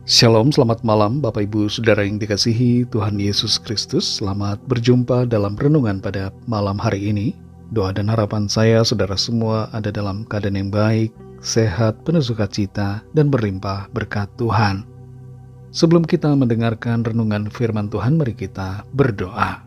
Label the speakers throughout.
Speaker 1: Shalom, selamat malam Bapak Ibu Saudara yang dikasihi Tuhan Yesus Kristus. Selamat berjumpa dalam renungan pada malam hari ini. Doa dan harapan saya saudara semua ada dalam keadaan yang baik, sehat, penuh sukacita, dan berlimpah berkat Tuhan. Sebelum kita mendengarkan renungan firman Tuhan, mari kita berdoa.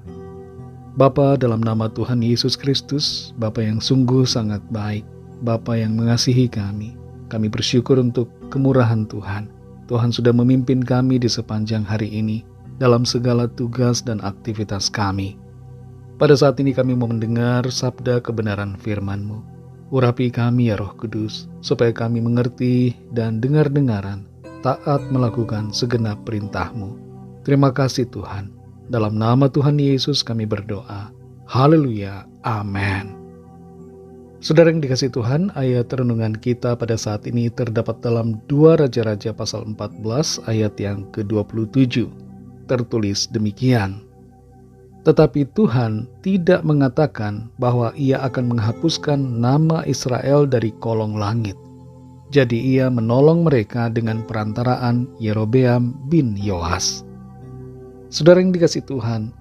Speaker 1: Bapa, dalam nama Tuhan Yesus Kristus, Bapa yang sungguh sangat baik, Bapa yang mengasihi kami bersyukur untuk kemurahan Tuhan. Tuhan sudah memimpin kami di sepanjang hari ini dalam segala tugas dan aktivitas kami. Pada saat ini kami mau mendengar sabda kebenaran firman-Mu. Urapi kami ya Roh Kudus, supaya kami mengerti dan dengar-dengaran, taat melakukan segenap perintah-Mu. Terima kasih Tuhan. Dalam nama Tuhan Yesus kami berdoa. Haleluya. Amin. Saudara yang dikasihi Tuhan, ayat renungan kita pada saat ini terdapat dalam 2 Raja-Raja pasal 14 ayat yang ke-27. Tertulis demikian. Tetapi Tuhan tidak mengatakan bahwa ia akan menghapuskan nama Israel dari kolong langit. Jadi ia menolong mereka dengan perantaraan Yerobeam bin Yoas. Saudara yang dikasihi Tuhan,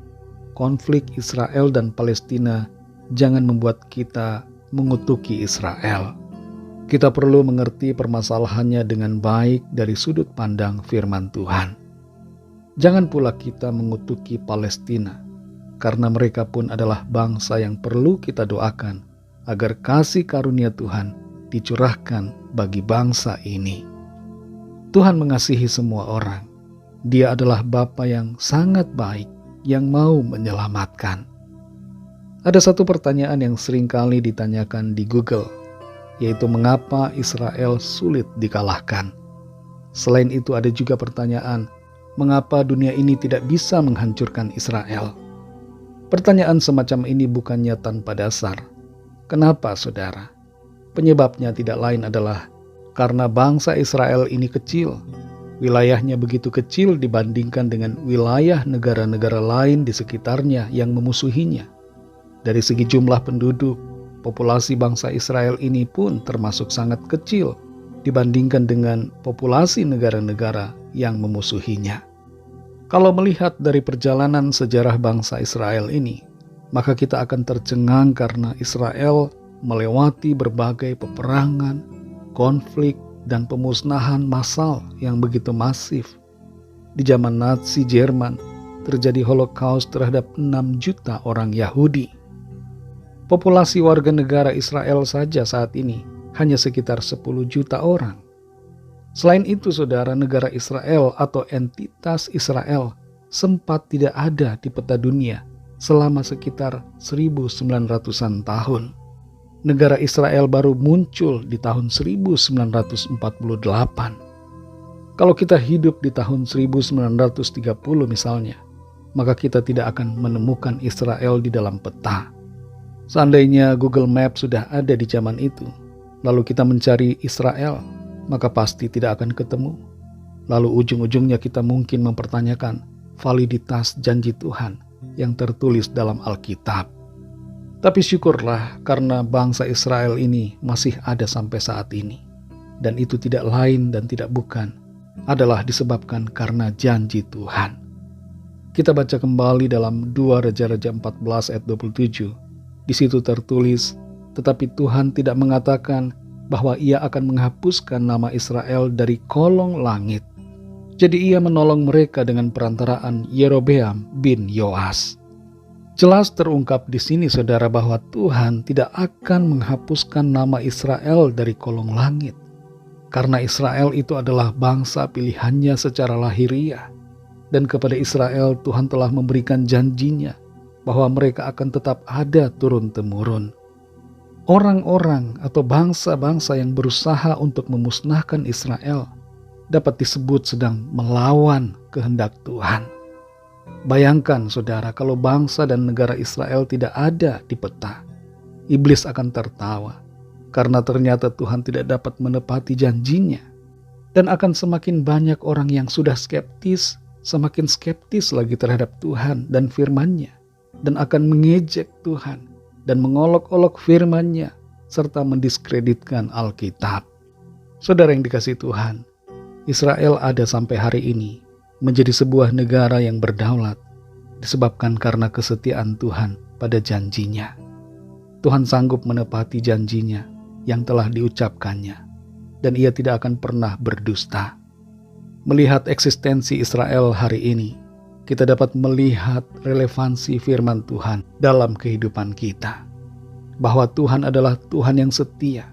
Speaker 1: konflik Israel dan Palestina jangan membuat kita mengutuki Israel. Kita perlu mengerti permasalahannya dengan baik dari sudut pandang firman Tuhan. Jangan pula kita mengutuki Palestina, karena mereka pun adalah bangsa yang perlu kita doakan agar kasih karunia Tuhan dicurahkan bagi bangsa ini. Tuhan mengasihi semua orang. Dia adalah Bapa yang sangat baik, yang mau menyelamatkan. Ada satu pertanyaan yang seringkali ditanyakan di Google, yaitu mengapa Israel sulit dikalahkan. Selain itu ada juga pertanyaan, mengapa dunia ini tidak bisa menghancurkan Israel? Pertanyaan semacam ini bukannya tanpa dasar. Kenapa saudara? Penyebabnya tidak lain adalah karena bangsa Israel ini kecil. Wilayahnya begitu kecil dibandingkan dengan wilayah negara-negara lain di sekitarnya yang memusuhinya. Dari segi jumlah penduduk, populasi bangsa Israel ini pun termasuk sangat kecil dibandingkan dengan populasi negara-negara yang memusuhinya. Kalau melihat dari perjalanan sejarah bangsa Israel ini, maka kita akan tercengang karena Israel melewati berbagai peperangan, konflik, dan pemusnahan massal yang begitu masif. Di zaman Nazi Jerman, terjadi Holocaust terhadap 6 juta orang Yahudi. Populasi warga negara Israel saja saat ini hanya sekitar 10 juta orang. Selain itu, saudara, negara Israel atau entitas Israel sempat tidak ada di peta dunia selama sekitar 1900-an tahun. Negara Israel baru muncul di tahun 1948. Kalau kita hidup di tahun 1930 misalnya, maka kita tidak akan menemukan Israel di dalam peta. Seandainya Google Maps sudah ada di zaman itu, lalu kita mencari Israel, maka pasti tidak akan ketemu. Lalu ujung-ujungnya kita mungkin mempertanyakan validitas janji Tuhan yang tertulis dalam Alkitab. Tapi syukurlah karena bangsa Israel ini masih ada sampai saat ini. Dan itu tidak lain dan tidak bukan adalah disebabkan karena janji Tuhan. Kita baca kembali dalam 2 Raja-Raja 14 ayat 27. Di situ tertulis, tetapi Tuhan tidak mengatakan bahwa ia akan menghapuskan nama Israel dari kolong langit. Jadi ia menolong mereka dengan perantaraan Yerobeam bin Yoas. Jelas terungkap di sini saudara bahwa Tuhan tidak akan menghapuskan nama Israel dari kolong langit. Karena Israel itu adalah bangsa pilihannya secara lahiriah. Dan kepada Israel Tuhan telah memberikan janjinya bahwa mereka akan tetap ada turun-temurun. Orang-orang atau bangsa-bangsa yang berusaha untuk memusnahkan Israel dapat disebut sedang melawan kehendak Tuhan. Bayangkan saudara, kalau bangsa dan negara Israel tidak ada di peta, iblis akan tertawa karena ternyata Tuhan tidak dapat menepati janjinya. Dan akan semakin banyak orang yang sudah skeptis, semakin skeptis lagi terhadap Tuhan dan firman-Nya, dan akan mengejek Tuhan dan mengolok-olok firman-Nya serta mendiskreditkan Alkitab. Saudara yang dikasihi Tuhan, Israel ada sampai hari ini menjadi sebuah negara yang berdaulat disebabkan karena kesetiaan Tuhan pada janjinya. Tuhan sanggup menepati janjinya yang telah diucapkannya, dan Ia tidak akan pernah berdusta. Melihat eksistensi Israel hari ini, kita dapat melihat relevansi firman Tuhan dalam kehidupan kita. Bahwa Tuhan adalah Tuhan yang setia,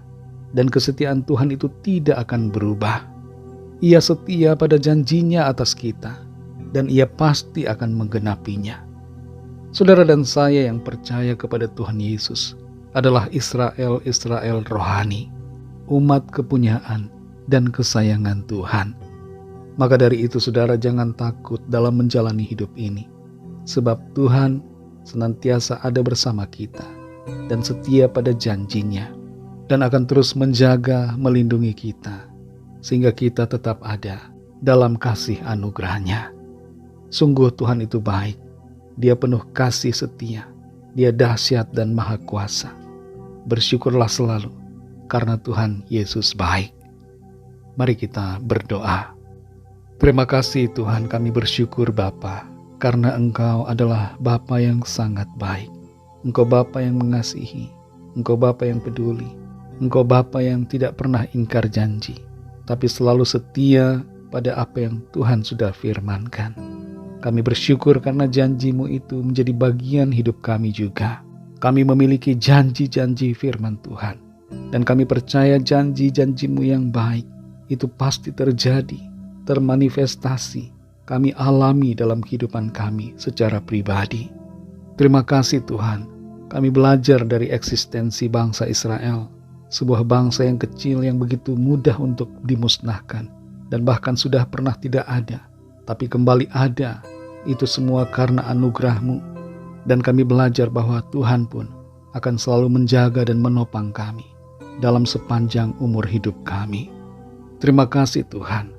Speaker 1: dan kesetiaan Tuhan itu tidak akan berubah. Ia setia pada janjinya atas kita, dan Ia pasti akan menggenapinya. Saudara dan saya yang percaya kepada Tuhan Yesus adalah Israel rohani, umat kepunyaan dan kesayangan Tuhan. Maka dari itu saudara jangan takut dalam menjalani hidup ini, sebab Tuhan senantiasa ada bersama kita dan setia pada janjinya, dan akan terus menjaga, melindungi kita, sehingga kita tetap ada dalam kasih anugerah-Nya. Sungguh Tuhan itu baik, Dia penuh kasih setia, Dia dahsyat dan maha kuasa. Bersyukurlah selalu, karena Tuhan Yesus baik. Mari kita berdoa. Terima kasih Tuhan, kami bersyukur Bapa, karena Engkau adalah Bapa yang sangat baik. Engkau Bapa yang mengasihi, Engkau Bapa yang peduli, Engkau Bapa yang tidak pernah ingkar janji, tapi selalu setia pada apa yang Tuhan sudah firmankan. Kami bersyukur karena janji-Mu itu menjadi bagian hidup kami juga. Kami memiliki janji-janji firman Tuhan, dan kami percaya janji-janji-Mu yang baik itu pasti terjadi, termanifestasi, kami alami dalam kehidupan kami secara pribadi. Terima kasih Tuhan, kami belajar dari eksistensi bangsa Israel, sebuah bangsa yang kecil yang begitu mudah untuk dimusnahkan, dan bahkan sudah pernah tidak ada, tapi kembali ada. Itu semua karena anugerah-Mu, dan kami belajar bahwa Tuhan pun akan selalu menjaga dan menopang kami dalam sepanjang umur hidup kami. Terima kasih Tuhan.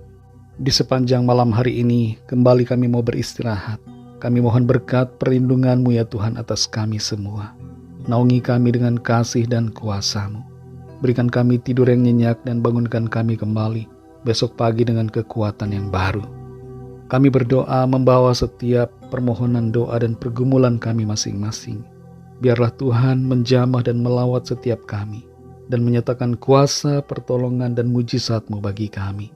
Speaker 1: Di sepanjang malam hari ini kembali kami mau beristirahat. Kami mohon berkat perlindungan-Mu ya Tuhan atas kami semua. Naungi kami dengan kasih dan kuasa-Mu. Berikan kami tidur yang nyenyak dan bangunkan kami kembali besok pagi dengan kekuatan yang baru. Kami berdoa membawa setiap permohonan doa dan pergumulan kami masing-masing. Biarlah Tuhan menjamah dan melawat setiap kami dan menyatakan kuasa, pertolongan dan mujizat-Mu bagi kami.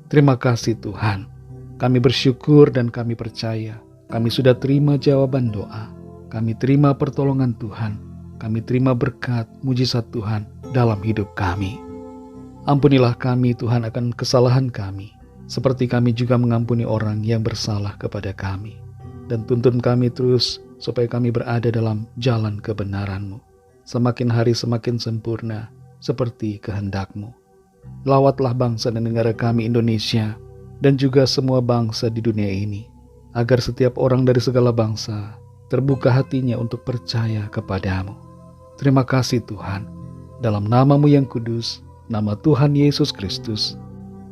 Speaker 1: Terima kasih Tuhan. Kami bersyukur dan kami percaya. Kami sudah terima jawaban doa. Kami terima pertolongan Tuhan. Kami terima berkat, mujizat Tuhan dalam hidup kami. Ampunilah kami Tuhan akan kesalahan kami, seperti kami juga mengampuni orang yang bersalah kepada kami. Dan tuntun kami terus supaya kami berada dalam jalan kebenaran-Mu. Semakin hari semakin sempurna seperti kehendak-Mu. Lawatlah bangsa dan negara kami Indonesia dan juga semua bangsa di dunia ini, agar setiap orang dari segala bangsa terbuka hatinya untuk percaya kepada-Mu. Terima kasih Tuhan, dalam nama-Mu yang kudus, nama Tuhan Yesus Kristus,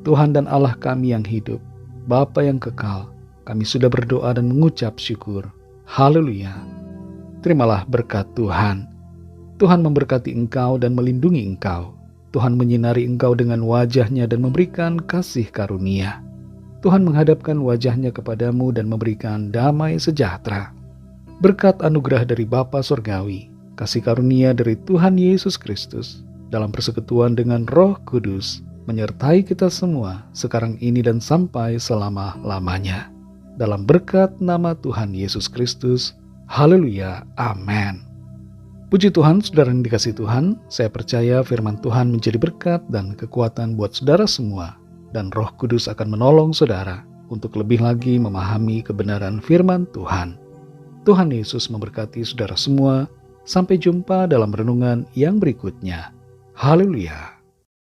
Speaker 1: Tuhan dan Allah kami yang hidup, Bapa yang kekal, kami sudah berdoa dan mengucap syukur. Haleluya. Terimalah berkat Tuhan. Tuhan memberkati engkau dan melindungi engkau. Tuhan menyinari engkau dengan wajah-Nya dan memberikan kasih karunia. Tuhan menghadapkan wajah-Nya kepadamu dan memberikan damai sejahtera. Berkat anugerah dari Bapa Surgawi, kasih karunia dari Tuhan Yesus Kristus, dalam persekutuan dengan Roh Kudus, menyertai kita semua sekarang ini dan sampai selama-lamanya. Dalam berkat nama Tuhan Yesus Kristus. Haleluya. Amin. Puji Tuhan, saudara yang dikasihi Tuhan, saya percaya firman Tuhan menjadi berkat dan kekuatan buat saudara semua, dan Roh Kudus akan menolong saudara untuk lebih lagi memahami kebenaran firman Tuhan. Tuhan Yesus memberkati saudara semua. Sampai jumpa dalam renungan yang berikutnya. Haleluya.